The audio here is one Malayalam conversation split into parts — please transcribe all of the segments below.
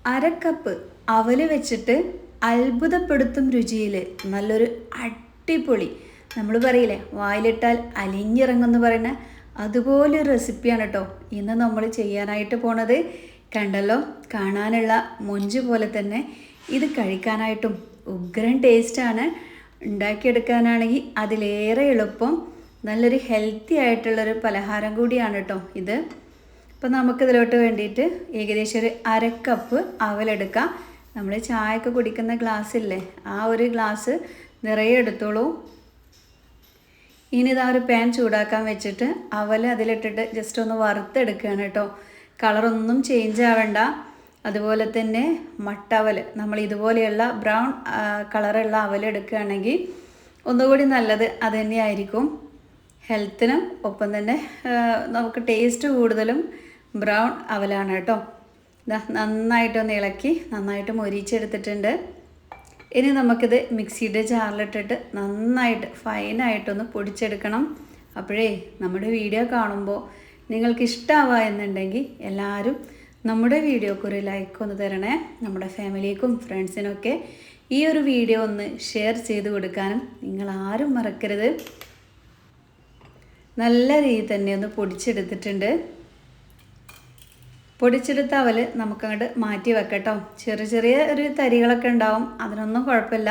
അര കപ്പ് അവല് വെച്ചിട്ട് അത്ഭുതപ്പെടുത്തും രുചിയിൽ നല്ലൊരു അടിപൊളി, നമ്മൾ പറയില്ലേ വായിലിട്ടാൽ അലിഞ്ഞിറങ്ങുമെന്ന് പറയുന്ന അതുപോലെ ഒരു റെസിപ്പിയാണ് കേട്ടോ ഇന്ന് നമ്മൾ ചെയ്യാനായിട്ട് പോണത്. കണ്ടല്ലോ, കാണാനുള്ള മൊഞ്ച് പോലെ തന്നെ ഇത് കഴിക്കാനായിട്ടും ഉഗ്രൻ ടേസ്റ്റാണ്. ഉണ്ടാക്കിയെടുക്കാനാണെങ്കിൽ അതിലേറെ എളുപ്പം, നല്ലൊരു ഹെൽത്തി ആയിട്ടുള്ളൊരു പലഹാരം കൂടിയാണ് കേട്ടോ ഇത്. അപ്പോൾ നമുക്കിതിലോട്ട് വേണ്ടിയിട്ട് ഏകദേശം ഒരു അര കപ്പ് അവലെടുക്കാം. നമ്മൾ ചായയൊക്കെ കുടിക്കുന്ന ഗ്ലാസ് ഇല്ലേ, ആ ഒരു ഗ്ലാസ് നിറയെ എടുത്തോളൂ. ഇനി ഇതാ ഒരു പാൻ ചൂടാക്കാൻ വെച്ചിട്ട് അവൽ അതിലിട്ടിട്ട് ജസ്റ്റ് ഒന്ന് വറുത്തെടുക്കുകയാണ് കേട്ടോ. കളറൊന്നും ചേഞ്ച് ആവണ്ട. അതുപോലെ തന്നെ മട്ടവൽ, നമ്മൾ ഇതുപോലെയുള്ള ബ്രൗൺ കളറുള്ള അവൽ എടുക്കുകയാണെങ്കിൽ ഒന്നുകൂടി നല്ലത് അത് തന്നെയായിരിക്കും ഹെൽത്തിനും. ഒപ്പം തന്നെ നമുക്ക് ടേസ്റ്റ് കൂടുതലും ബ്രൗൺ അവലാണ് കേട്ടോ. ഇതാ നന്നായിട്ടൊന്ന് ഇളക്കി നന്നായിട്ട് മൊരിച്ചെടുത്തിട്ടുണ്ട്. ഇനി നമുക്കിത് മിക്സിയുടെ ജാറിലിട്ടിട്ട് നന്നായിട്ട് ഫൈനായിട്ടൊന്ന് പൊടിച്ചെടുക്കണം. അപ്പോഴേ നമ്മുടെ വീഡിയോ കാണുമ്പോൾ നിങ്ങൾക്ക് ഇഷ്ടമാവുക എന്നുണ്ടെങ്കിൽ എല്ലാവരും നമ്മുടെ വീഡിയോക്ക് ഒരു ലൈക്ക് ഒന്ന് തരണേ. നമ്മുടെ ഫാമിലിക്കും ഫ്രണ്ട്സിനൊക്കെ ഈ ഒരു വീഡിയോ ഒന്ന് ഷെയർ ചെയ്ത് കൊടുക്കാനും നിങ്ങളാരും മറക്കരുത്. നല്ല രീതിയിൽ തന്നെ ഒന്ന് പൊടിച്ചെടുത്തിട്ടുണ്ട്. പൊടിച്ചെടുത്ത അവൽ നമുക്കങ്ങോട്ട് മാറ്റി വെക്കട്ടോ. ചെറിയ ചെറിയ ഒരു തരികളൊക്കെ ഉണ്ടാവും, അതിനൊന്നും കുഴപ്പമില്ല.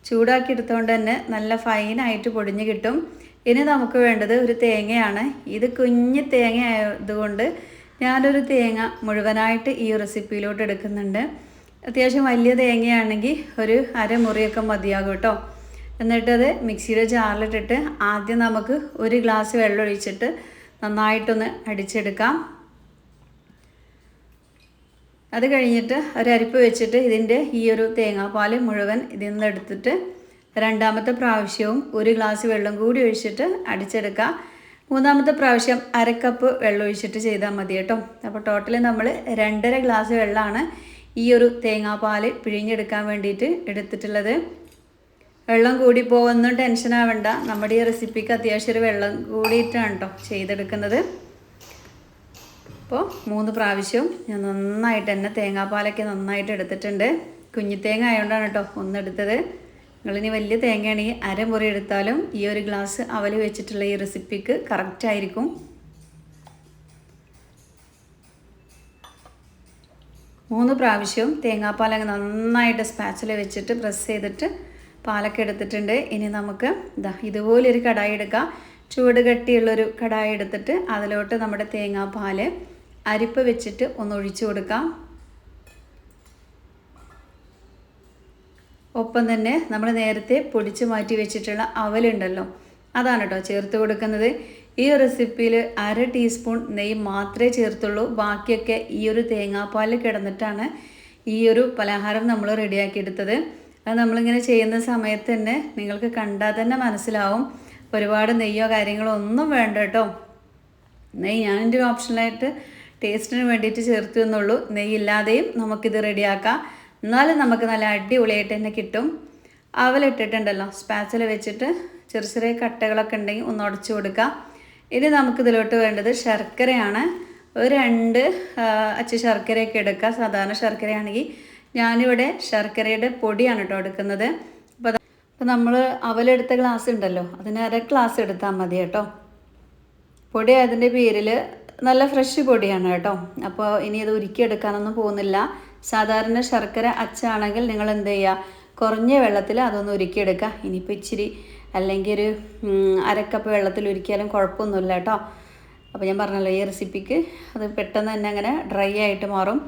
ചൂടാക്കി എടുത്തുകൊണ്ട് തന്നെ നല്ല ഫൈനായിട്ട് പൊടിഞ്ഞ് കിട്ടും. ഇനി നമുക്ക് വേണ്ടത് ഒരു തേങ്ങയാണ്. ഇത് കുഞ്ഞ് തേങ്ങ ആയതുകൊണ്ട് ഞാനൊരു തേങ്ങ മുഴുവനായിട്ട് ഈ റെസിപ്പിയിലോട്ട് എടുക്കുന്നുണ്ട്. അത്യാവശ്യം വലിയ തേങ്ങയാണെങ്കിൽ ഒരു അരമുറിയൊക്കെ മതിയാകും കേട്ടോ. എന്നിട്ടത് മിക്സിയുടെ ജാറിലിട്ടിട്ട് ആദ്യം നമുക്ക് ഒരു ഗ്ലാസ് വെള്ളം ഒഴിച്ചിട്ട് നന്നായിട്ടൊന്ന് അടിച്ചെടുക്കാം. അത് കഴിഞ്ഞിട്ട് ഒരരിപ്പ് വെച്ചിട്ട് ഇതിൻ്റെ ഈ ഒരു തേങ്ങാപ്പാൽ മുഴുവൻ ഇതിൽ നിന്ന് എടുത്തിട്ട് രണ്ടാമത്തെ പ്രാവശ്യവും ഒരു ഗ്ലാസ് വെള്ളം കൂടി ഒഴിച്ചിട്ട് അടിച്ചെടുക്കുക. മൂന്നാമത്തെ പ്രാവശ്യം അര കപ്പ് വെള്ളം ഒഴിച്ചിട്ട് ചെയ്താൽ മതി കേട്ടോ. അപ്പോൾ ടോട്ടലി നമ്മൾ 2.5 ഗ്ലാസ് വെള്ളമാണ് ഈ ഒരു തേങ്ങാപ്പാൽ പിഴിഞ്ഞെടുക്കാൻ വേണ്ടിയിട്ട് എടുത്തിട്ടുള്ളത്. വെള്ളം കൂടി പോകുന്നൊന്നും ടെൻഷൻ ആവണ്ട. നമ്മുടെ ഈ റെസിപ്പിക്ക് അത്യാവശ്യം ഒരു വെള്ളം കൂടിയിട്ടാണ് കേട്ടോ ചെയ്തെടുക്കുന്നത്. അപ്പോൾ 3 പ്രാവശ്യവും ഞാൻ നന്നായിട്ട് തന്നെ തേങ്ങാപ്പാലൊക്കെ നന്നായിട്ട് എടുത്തിട്ടുണ്ട്. കുഞ്ഞി തേങ്ങ ആയതുകൊണ്ടാണ് കേട്ടോ ഒന്നെടുത്തത്. നിങ്ങളിനി വലിയ തേങ്ങയാണെങ്കിൽ അരമുറി എടുത്താലും ഈ ഒരു ഗ്ലാസ് അവൽ വെച്ചിട്ടുള്ള ഈ റെസിപ്പിക്ക് കറക്റ്റായിരിക്കും. 3 പ്രാവശ്യവും തേങ്ങാപ്പാലൊക്കെ നന്നായിട്ട് സ്പാച്ചിൽ വെച്ചിട്ട് പ്രസ് ചെയ്തിട്ട് പാലൊക്കെ എടുത്തിട്ടുണ്ട്. ഇനി നമുക്ക് ഇതുപോലൊരു കടായി എടുക്കാം. ചൂട് കട്ടിയുള്ളൊരു കടായി എടുത്തിട്ട് അതിലോട്ട് നമ്മുടെ തേങ്ങാപ്പാൽ അരിപ്പ് വെച്ചിട്ട് ഒന്ന് ഒഴിച്ചു കൊടുക്കാം. ഒപ്പം തന്നെ നമ്മൾ നേരത്തെ പൊടിച്ച് മാറ്റി വെച്ചിട്ടുള്ള അവലുണ്ടല്ലോ, അതാണ് കേട്ടോ ചേർത്ത് കൊടുക്കുന്നത്. ഈ റെസിപ്പിയിൽ 1/2 ടീസ്പൂൺ നെയ്യ് മാത്രമേ ചേർത്തുള്ളൂ. ബാക്കിയൊക്കെ ഈ ഒരു തേങ്ങാപ്പാലിൽ കിടന്നിട്ടാണ് ഈ ഒരു പലഹാരം നമ്മൾ റെഡിയാക്കി എടുത്തത്. അത് നമ്മളിങ്ങനെ ചെയ്യുന്ന സമയത്ത് തന്നെ നിങ്ങൾക്ക് കണ്ടാൽ തന്നെ മനസ്സിലാവും. ഒരുപാട് നെയ്യോ കാര്യങ്ങളോ ഒന്നും വേണ്ട കേട്ടോ. നെയ്യ് ഞാനെൻ്റെ ഒരു ഓപ്ഷനായിട്ട് ടേസ്റ്റിന് വേണ്ടിയിട്ട് ചേർത്ത് എന്നുള്ളൂ. നെയ്യില്ലാതെയും നമുക്കിത് റെഡിയാക്കാം. എന്നാലും നമുക്ക് നല്ല അടിപൊളിയായിട്ട് തന്നെ കിട്ടും. അവലിട്ടിട്ടുണ്ടല്ലോ, സ്പാച്ചിൽ വെച്ചിട്ട് ചെറിയ ചെറിയ കട്ടകളൊക്കെ ഉണ്ടെങ്കിൽ ഒന്ന് ഉടച്ചു കൊടുക്കാം. ഇനി നമുക്കിതിലോട്ട് വേണ്ടത് ശർക്കരയാണ്. ഒരു 2 അച്ച് ശർക്കരയൊക്കെ എടുക്കുക. സാധാരണ ശർക്കരയാണെങ്കിൽ ഞാനിവിടെ ശർക്കരയുടെ പൊടിയാണ് കേട്ടോ എടുക്കുന്നത്. അപ്പോൾ നമ്മൾ അവലെടുത്ത ഗ്ലാസ് ഉണ്ടല്ലോ, അതിന് 1/2 ഗ്ലാസ് എടുത്താൽ മതി കേട്ടോ. പൊടി അതിൻ്റെ പേരിൽ നല്ല ഫ്രഷ് പൊടിയാണ് കേട്ടോ. അപ്പോൾ ഇനി അത് ഉരുക്കിയെടുക്കാനൊന്നും പോകുന്നില്ല. സാധാരണ ശർക്കര അച്ചാണെങ്കിൽ നിങ്ങൾ എന്ത് ചെയ്യുക, കുറഞ്ഞ വെള്ളത്തിൽ അതൊന്ന് ഉരുക്കിയെടുക്കുക. ഇനിയിപ്പോൾ ഇച്ചിരി അല്ലെങ്കിൽ ഒരു 1/2 കപ്പ് വെള്ളത്തിൽ ഉരുക്കിയാലും കുഴപ്പമൊന്നുമില്ല കേട്ടോ. അപ്പോൾ ഞാൻ പറഞ്ഞല്ലോ ഈ റെസിപ്പിക്ക് അത് പെട്ടെന്ന് തന്നെ അങ്ങനെ ഡ്രൈ ആയിട്ട് മാറും.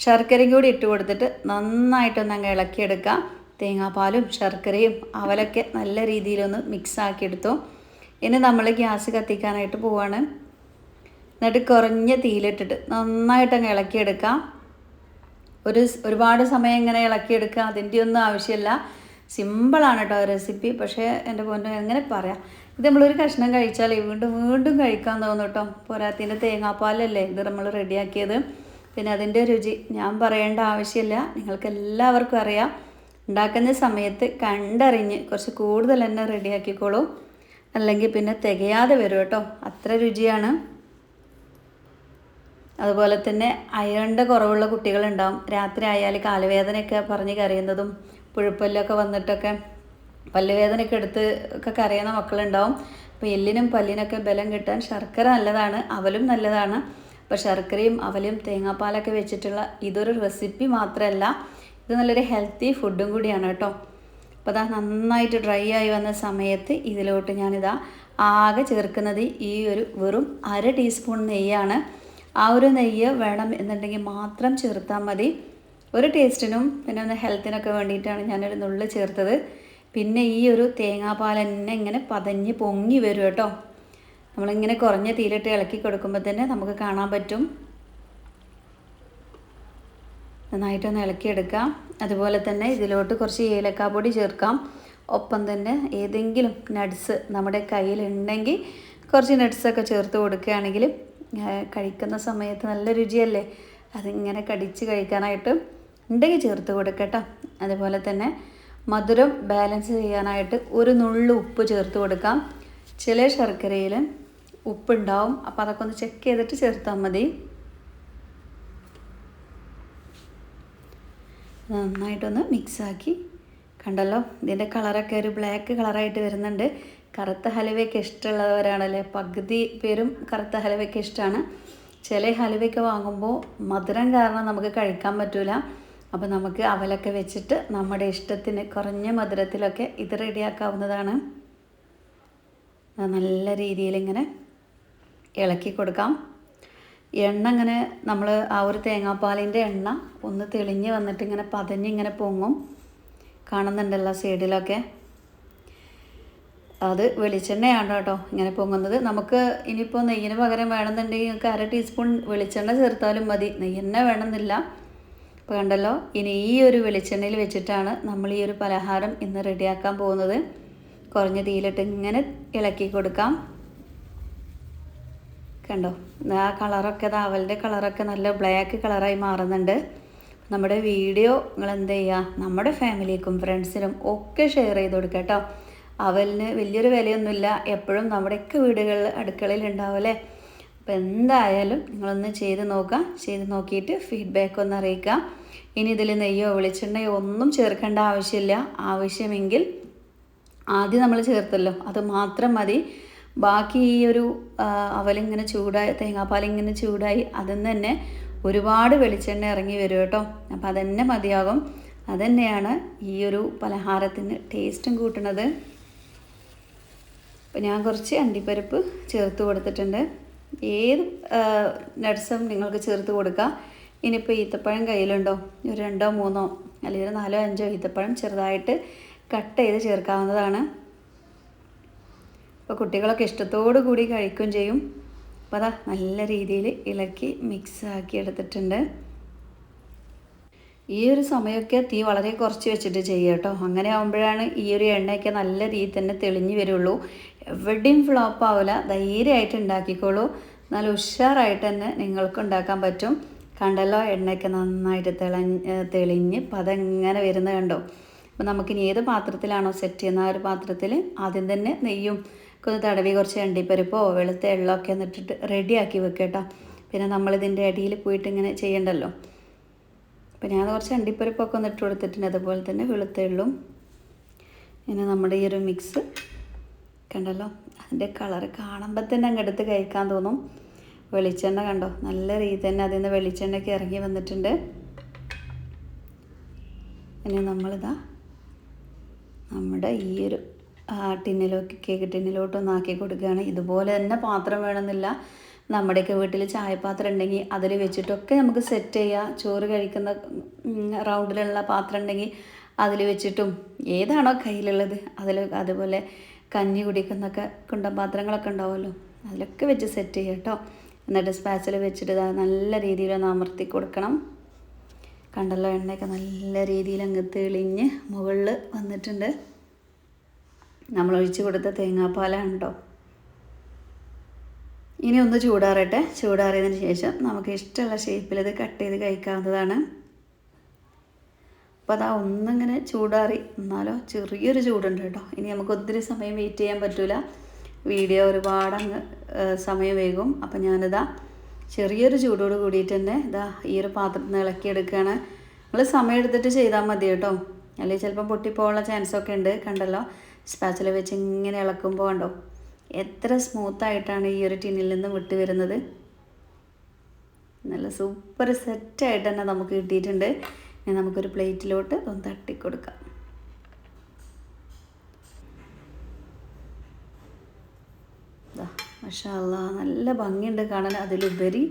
ശർക്കരയും കൂടി ഇട്ട് കൊടുത്തിട്ട് നന്നായിട്ടൊന്ന് അങ്ങ് ഇളക്കിയെടുക്കുക. തേങ്ങാപ്പാലും ശർക്കരയും അവലൊക്കെ നല്ല രീതിയിലൊന്ന് മിക്സ് ആക്കിയെടുത്തു. ഇനി നമ്മൾ ഗ്യാസ് കത്തിക്കാനായിട്ട് പോവാണ്. എന്നിട്ട് കുറഞ്ഞ തീയിലിട്ടിട്ട് നന്നായിട്ട് അങ്ങ് ഇളക്കിയെടുക്കാം. ഒരുപാട് സമയം ഇങ്ങനെ ഇളക്കിയെടുക്കുക, അതിൻ്റെ ഒന്നും ആവശ്യമില്ല. സിമ്പിളാണ് കേട്ടോ റെസിപ്പി. പക്ഷേ എൻ്റെ പൊന്നെ എങ്ങനെ പറയാം, ഇത് നമ്മളൊരു കഷ്ണം കഴിച്ചാൽ വീണ്ടും വീണ്ടും കഴിക്കാൻ തോന്നും കേട്ടോ. പോരാത്തിൻ്റെ തേങ്ങാപ്പാലല്ലേ ഇത് നമ്മൾ റെഡിയാക്കിയത്. പിന്നെ അതിൻ്റെ രുചി ഞാൻ പറയേണ്ട ആവശ്യമില്ല, നിങ്ങൾക്ക് എല്ലാവർക്കും അറിയാം. ഉണ്ടാക്കുന്ന സമയത്ത് കണ്ടറിഞ്ഞ് കുറച്ച് കൂടുതൽ തന്നെ റെഡിയാക്കിക്കോളൂ, അല്ലെങ്കിൽ പിന്നെ തികയാതെ വരും കേട്ടോ. അത്ര രുചിയാണ്. അതുപോലെ തന്നെ അയണിൻ്റെ കുറവുള്ള കുട്ടികളുണ്ടാവും. രാത്രി ആയാൽ കാലുവേദനയൊക്കെ പറഞ്ഞ് കരയുന്നതും പുഴുപ്പല്ലൊക്കെ വന്നിട്ടൊക്കെ പല്ലുവേദനയൊക്കെ എടുത്ത് ഒക്കെ കരയുന്ന മക്കളുണ്ടാവും. അപ്പോൾ എല്ലിനും പല്ലിനൊക്കെ ബലം കിട്ടാൻ ശർക്കര നല്ലതാണ്, അവലും നല്ലതാണ്. അപ്പോൾ ശർക്കരയും അവലും തേങ്ങാപ്പാലൊക്കെ വെച്ചിട്ടുള്ള ഇതൊരു റെസിപ്പി മാത്രമല്ല, ഇത് നല്ലൊരു ഹെൽത്തി ഫുഡും കൂടിയാണ് കേട്ടോ. അപ്പോൾ അതാ നന്നായിട്ട് ഡ്രൈ ആയി വന്ന സമയത്ത് ഇതിലോട്ട് ഞാനിതാ ആകെ ചേർക്കുന്നത് ഈ ഒരു വെറും 1/2 ടീസ്പൂൺ നെയ്യാണ്. ആ ഒരു നെയ്യ് വേണം എന്നുണ്ടെങ്കിൽ മാത്രം ചേർത്താൽ മതി. ഒരു ടേസ്റ്റിനും പിന്നെ ഒന്ന് ഹെൽത്തിനൊക്കെ വേണ്ടിയിട്ടാണ് ഞാനൊരു നുള്ള് ചേർത്തത്. പിന്നെ ഈ ഒരു തേങ്ങാപ്പാൽ തന്നെ ഇങ്ങനെ പതഞ്ഞ് പൊങ്ങി വരും കേട്ടോ. നമ്മളിങ്ങനെ കുറഞ്ഞ തീയിലിട്ട് ഇളക്കി കൊടുക്കുമ്പോൾ തന്നെ നമുക്ക് കാണാൻ പറ്റും. നന്നായിട്ടൊന്ന് ഇളക്കിയെടുക്കാം. അതുപോലെ തന്നെ ഇതിലോട്ട് കുറച്ച് ഏലക്കാപ്പൊടി ചേർക്കാം. ഒപ്പം തന്നെ ഏതെങ്കിലും നട്ട്സ് നമ്മുടെ കയ്യിലുണ്ടെങ്കിൽ കുറച്ച് നട്ട്സൊക്കെ ചേർത്ത് കൊടുക്കുകയാണെങ്കിൽ കഴിക്കുന്ന സമയത്ത് നല്ല രുചിയല്ലേ, അതിങ്ങനെ കടിച്ച് കഴിക്കാനായിട്ട് ഉണ്ടെങ്കിൽ ചേർത്ത് കൊടുക്കട്ടോ. അതുപോലെ തന്നെ മധുരം ബാലൻസ് ചെയ്യാനായിട്ട് ഒരു നുള്ളു ഉപ്പ് ചേർത്ത് കൊടുക്കാം. ചില ശർക്കരയിൽ ഉപ്പുണ്ടാവും, അപ്പോൾ അതൊക്കെ ഒന്ന് ചെക്ക് ചെയ്തിട്ട് ചേർത്താൽ മതി. നന്നായിട്ടൊന്ന് മിക്സാക്കി. കണ്ടല്ലോ, ഇതിൻ്റെ കളറൊക്കെ ഒരു ബ്ലാക്ക് കളറായിട്ട് വരുന്നുണ്ട്. കറുത്ത ഹലുവയൊക്കെ ഇഷ്ടമുള്ളവരാണല്ലേ, പകുതി പേരും കറുത്ത ഹലുവയൊക്കെ ഇഷ്ടമാണ്. ചില ഹലുവയൊക്കെ വാങ്ങുമ്പോൾ മധുരം കാരണം നമുക്ക് കഴിക്കാൻ പറ്റില്ല. അപ്പോൾ നമുക്ക് അവലൊക്കെ വെച്ചിട്ട് നമ്മുടെ ഇഷ്ടത്തിന് കുറഞ്ഞ മധുരത്തിലൊക്കെ ഇത് റെഡിയാക്കാവുന്നതാണ്. നല്ല രീതിയിൽ ഇങ്ങനെ ഇളക്കി കൊടുക്കാം. എണ്ണ ഇങ്ങനെ നമ്മൾ ആ ഒരു തേങ്ങാപ്പാലിൻ്റെ എണ്ണ ഒന്ന് തെളിഞ്ഞ് വന്നിട്ട് ഇങ്ങനെ പതഞ്ഞിങ്ങനെ പൊങ്ങും, കാണുന്നുണ്ടല്ലോ സൈഡിലൊക്കെ. അത് വെളിച്ചെണ്ണയാണ് കേട്ടോ ഇങ്ങനെ പൊങ്ങുന്നത്. നമുക്ക് ഇനിയിപ്പോൾ നെയ്യിന് പകരം വേണമെന്നുണ്ടെങ്കിൽ നിങ്ങൾക്ക് 1/2 ടീസ്പൂൺ വെളിച്ചെണ്ണ ചേർത്താലും മതി, നെയ്യെണ്ണ വേണമെന്നില്ല. അപ്പോൾ കണ്ടല്ലോ, ഇനി ഈ ഒരു വെളിച്ചെണ്ണയിൽ വെച്ചിട്ടാണ് നമ്മൾ ഈ ഒരു പലഹാരം ഇന്ന് റെഡിയാക്കാൻ പോകുന്നത്. കുറഞ്ഞ തീയിലിട്ട് ഇങ്ങനെ ഇളക്കി കൊടുക്കാം. കണ്ടോ, ആ കളറൊക്കെ അവലിൻ്റെ കളറൊക്കെ നല്ല ബ്ലാക്ക് കളറായി മാറുന്നുണ്ട്. നമ്മുടെ വീഡിയോ നിങ്ങൾ എന്ത് ചെയ്യുക, നമ്മുടെ ഫാമിലിക്കും ഫ്രണ്ട്സിനും ഒക്കെ ഷെയർ ചെയ്ത് കൊടുക്കുക കേട്ടോ. അവലിന് വലിയൊരു വിലയൊന്നുമില്ല, എപ്പോഴും നമ്മുടെയൊക്കെ വീടുകളിൽ അടുക്കളയിൽ ഉണ്ടാവുമല്ലേ. അപ്പോൾ എന്തായാലും നിങ്ങളൊന്ന് ചെയ്ത് നോക്കുക. ചെയ്ത് നോക്കിയിട്ട് ഫീഡ്ബാക്ക് ഒന്ന് അറിയിക്കുക. ഇനി ഇതിൽ നെയ്യോ വെളിച്ചെണ്ണയോ ഒന്നും ചേർക്കേണ്ട ആവശ്യമില്ല. ആവശ്യമെങ്കിൽ ആദ്യം നമ്മൾ ചേർത്തല്ലോ അത് മാത്രം മതി. ബാക്കി ഈ ഒരു അവലിങ്ങനെ ചൂടായി, തേങ്ങാപ്പാലിങ്ങനെ ചൂടായി അതിൽ നിന്ന് തന്നെ ഒരുപാട് വെളിച്ചെണ്ണ ഇറങ്ങി വരും കേട്ടോ. അപ്പോൾ അതന്നെ മതിയാകും. അതുതന്നെയാണ് ഈ ഒരു പലഹാരത്തിന് ടേസ്റ്റും കൂട്ടുന്നത്. അപ്പോൾ ഞാൻ കുറച്ച് അണ്ടിപ്പരിപ്പ് ചേർത്ത് കൊടുത്തിട്ടുണ്ട്. ഏത് നട്ട്സും നിങ്ങൾക്ക് ചേർത്ത് കൊടുക്കുക. ഇനിയിപ്പോൾ ഈത്തപ്പഴം കയ്യിലുണ്ടോ, ഒരു 2 3 അല്ലെങ്കിൽ 4 5 ഈത്തപ്പഴം ചെറുതായിട്ട് കട്ട് ചെയ്ത് ചേർക്കാവുന്നതാണ്. അപ്പോൾ കുട്ടികളൊക്കെ ഇഷ്ടത്തോടു കൂടി കഴിക്കുകയും ചെയ്യും. അപ്പോൾ അതാ നല്ല രീതിയിൽ ഇളക്കി മിക്സാക്കി എടുത്തിട്ടുണ്ട്. ഈ ഒരു സമയമൊക്കെ തീ വളരെ കുറച്ച് വെച്ചിട്ട് ചെയ്യുക കേട്ടോ. അങ്ങനെ ആകുമ്പോഴാണ് ഈ ഒരു എണ്ണയൊക്കെ നല്ല രീതിയിൽ തന്നെ തെളിഞ്ഞ് വരുള്ളൂ. എവിടെയും ഫ്ലോപ്പ് ആവില്ല. ധൈര്യമായിട്ട് ഉണ്ടാക്കിക്കോളൂ. നല്ല ഉഷാറായിട്ട് തന്നെ നിങ്ങൾക്ക് ഉണ്ടാക്കാൻ പറ്റും. കണ്ടല്ലോ, എണ്ണയൊക്കെ നന്നായിട്ട് തെളിഞ്ഞ് പതെങ്ങനെ വരുന്നത് കണ്ടോ. അപ്പോൾ നമുക്കിനി ഏത് പാത്രത്തിലാണോ സെറ്റ് ചെയ്യുന്ന ആ ഒരു പാത്രത്തിൽ ആദ്യം തന്നെ നെയ്യും ഒന്ന് തടവി കുറച്ച് അണ്ടിപ്പരിപ്പോ വെളുത്ത എള്ളമൊക്കെ എന്നിട്ടിട്ട് റെഡിയാക്കി വെക്കുക കേട്ടോ. പിന്നെ നമ്മളിതിൻ്റെ അടിയിൽ പോയിട്ട് ഇങ്ങനെ ചെയ്യണ്ടല്ലോ. അപ്പോൾ ഞാൻ കുറച്ച് അണ്ടിപ്പരിപ്പൊക്കെ ഒന്ന് ഇട്ട് കൊടുത്തിട്ടുണ്ട്. അതുപോലെ തന്നെ വെളുത്ത എള്ളും. ഇനി നമ്മുടെ ഈ ഒരു മിക്സ് കണ്ടല്ലോ, അതിൻ്റെ കളറ് കാണുമ്പോൾ തന്നെ അങ്ങെടുത്ത് കഴിക്കാൻ തോന്നും. വെളിച്ചെണ്ണ കണ്ടോ, നല്ല രീതിയിൽ തന്നെ അതിൽ നിന്ന് വെളിച്ചെണ്ണയൊക്കെ ഇറങ്ങി വന്നിട്ടുണ്ട്. ഇനി നമ്മളിതാ നമ്മുടെ ഈ ഒരു ടിന്നിലോട്ട്, കേക്ക് ടിന്നിലോട്ടൊന്ന് ആക്കി കൊടുക്കുകയാണ്. ഇതുപോലെ തന്നെ പാത്രം വേണമെന്നില്ല. നമ്മുടെയൊക്കെ വീട്ടിൽ ചായപാത്രം ഉണ്ടെങ്കിൽ അതിൽ വെച്ചിട്ടൊക്കെ നമുക്ക് സെറ്റ് ചെയ്യാം. ചോറ് കഴിക്കുന്ന റൗണ്ടിലുള്ള പാത്രം ഉണ്ടെങ്കിൽ അതിൽ വെച്ചിട്ടും, ഏതാണോ കയ്യിലുള്ളത് അതിൽ, അതുപോലെ കഞ്ഞി കുടിക്കുന്നൊക്കെ കുണ്ടപാത്രങ്ങളൊക്കെ ഉണ്ടാവുമല്ലോ, അതിലൊക്കെ വെച്ച് സെറ്റ് ചെയ്യാം കേട്ടോ. എന്നിട്ട് സ്പാച്ചിൽ വെച്ചിട്ട് നല്ല രീതിയിലൊന്ന് അമർത്തി കൊടുക്കണം. കണ്ടല്ലോ, എണ്ണയൊക്കെ നല്ല രീതിയിൽ അങ്ങ് തെളിഞ്ഞ് മുകളിൽ വന്നിട്ടുണ്ട്. നമ്മൾ ഒഴിച്ച് കൊടുത്ത തേങ്ങാപ്പാലാണ് കേട്ടോ. ഇനി ഒന്ന് ചൂടാറട്ടെ. ചൂടാറിയതിന് ശേഷം നമുക്ക് ഇഷ്ടമുള്ള ഷേപ്പിൽ ഇത് കട്ട് ചെയ്ത് കഴിക്കാവുന്നതാണ്. അപ്പോൾ അതാ ഒന്നിങ്ങനെ ചൂടാറി, എന്നാലോ ചെറിയൊരു ചൂടുണ്ട് കേട്ടോ. ഇനി നമുക്ക് ഒത്തിരി സമയം വെയിറ്റ് ചെയ്യാൻ പറ്റില്ല. വീഡിയോ ഒരുപാട് അങ്ങ് സമയം വൈകും. അപ്പോൾ ഞാനിതാ ചെറിയൊരു ചൂടോട് കൂടിയിട്ട് തന്നെ ഇതാ ഈ ഒരു പാത്രത്തിൽ നിന്ന് ഇളക്കിയെടുക്കുകയാണ്. നിങ്ങൾ സമയം എടുത്തിട്ട് ചെയ്താൽ മതി കേട്ടോ, അല്ലെങ്കിൽ ചിലപ്പം പൊട്ടിപ്പോകാനുള്ള ചാൻസൊക്കെ ഉണ്ട്. കണ്ടല്ലോ, സ്പാച്ചില വെച്ച് ഇങ്ങനെ ഇളക്കുമ്പോൾ കണ്ടോ എത്ര സ്മൂത്തായിട്ടാണ് ഈ ഒരു ടിന്നിൽ നിന്ന് വിട്ട് വരുന്നത്. നല്ല സൂപ്പർ സെറ്റായിട്ട് തന്നെ നമുക്ക് കിട്ടിയിട്ടുണ്ട്. ഇനി നമുക്കൊരു പ്ലേറ്റിലോട്ട് ഒന്ന് തട്ടിക്കൊടുക്കാം. മാഷാ അല്ലാ, നല്ല ഭംഗിയുണ്ട് കാണാൻ, അതിലുപരി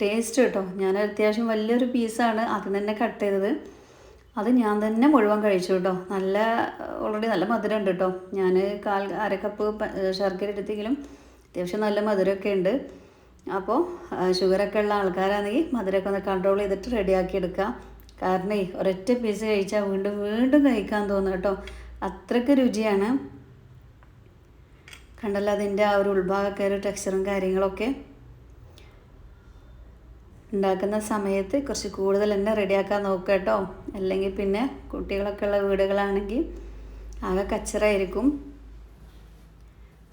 ടേസ്റ്റ് കേട്ടോ. ഞാൻ അത്യാവശ്യം വലിയൊരു പീസാണ് അതിൽ തന്നെ കട്ട് ചെയ്തത്. അത് ഞാൻ തന്നെ മുഴുവൻ കഴിച്ചു കേട്ടോ. ഓൾറെഡി നല്ല മധുരം ഉണ്ട് കേട്ടോ. ഞാൻ അര കപ്പ് ശർക്കര എടുത്തെങ്കിലും അത്യാവശ്യം നല്ല മധുരമൊക്കെ ഉണ്ട്. അപ്പോൾ ഷുഗറൊക്കെ ഉള്ള ആൾക്കാരാണെങ്കിൽ മധുരമൊക്കെ ഒന്ന് കൺട്രോൾ ചെയ്തിട്ട് റെഡിയാക്കി എടുക്കുക. കാരണം ഒരൊറ്റ പീസ് കഴിച്ചാൽ വീണ്ടും വീണ്ടും കഴിക്കാൻ തോന്നും കേട്ടോ, അത്രയ്ക്ക് രുചിയാണ്. കണ്ടല്ലോ അതിൻ്റെ ആ ഒരു ഉൾഭാഗമൊക്കെ ഒരു ടെക്സ്ചറും കാര്യങ്ങളൊക്കെ. ഉണ്ടാക്കുന്ന സമയത്ത് കുറച്ച് കൂടുതൽ തന്നെ റെഡിയാക്കാൻ നോക്കുക കേട്ടോ, അല്ലെങ്കിൽ പിന്നെ കുട്ടികളൊക്കെ ഉള്ള വീടുകളാണെങ്കിൽ ആകെ കച്ചറായിരിക്കും.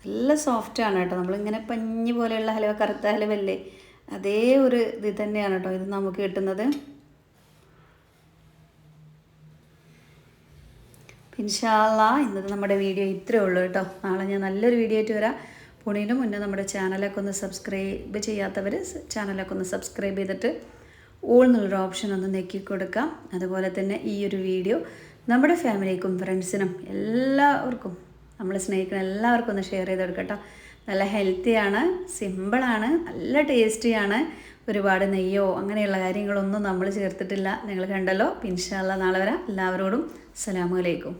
നല്ല സോഫ്റ്റാണ് കേട്ടോ. നമ്മളിങ്ങനെ പഞ്ഞി പോലെയുള്ള ഹലുവ, കറുത്ത ഹലുവല്ലേ, അതേ ഒരു ഇത് തന്നെയാണ് കേട്ടോ ഇത് നമുക്ക് കിട്ടുന്നത്. ഇൻഷാ അല്ലാ ഇന്നത്തെ നമ്മുടെ വീഡിയോ ഇത്രയേ ഉള്ളൂ കേട്ടോ. നാളെ ഞാൻ നല്ലൊരു വീഡിയോ ആയിട്ട് വരാം. പോണതിന് മുന്നേ നമ്മുടെ ചാനലൊക്കെ ഒന്ന് സബ്സ്ക്രൈബ് ചെയ്യാത്തവർ ചാനലൊക്കെ ഒന്ന് സബ്സ്ക്രൈബ് ചെയ്തിട്ട് ഓൾ എന്നുള്ളൊരു ഓപ്ഷൻ ഒന്ന് നെക്കി കൊടുക്കാം. അതുപോലെ തന്നെ ഈ ഒരു വീഡിയോ നമ്മുടെ ഫാമിലിക്കും ഫ്രണ്ട്സിനും എല്ലാവർക്കും, നമ്മളെ സ്നേഹിക്കുന്ന എല്ലാവർക്കും ഒന്ന് ഷെയർ ചെയ്ത് കൊടുക്കട്ടോ. നല്ല ഹെൽത്തിയാണ്, സിമ്പിളാണ്, നല്ല ടേസ്റ്റിയാണ്. ഒരുപാട് നെയ്യോ അങ്ങനെയുള്ള കാര്യങ്ങളൊന്നും നമ്മൾ ചേർത്തിട്ടില്ല. നിങ്ങൾ കണ്ടല്ലോ. ഇൻഷാ അല്ലാ നാളെ വരാം. എല്ലാവരോടും അസ്സലാമു അലൈക്കും.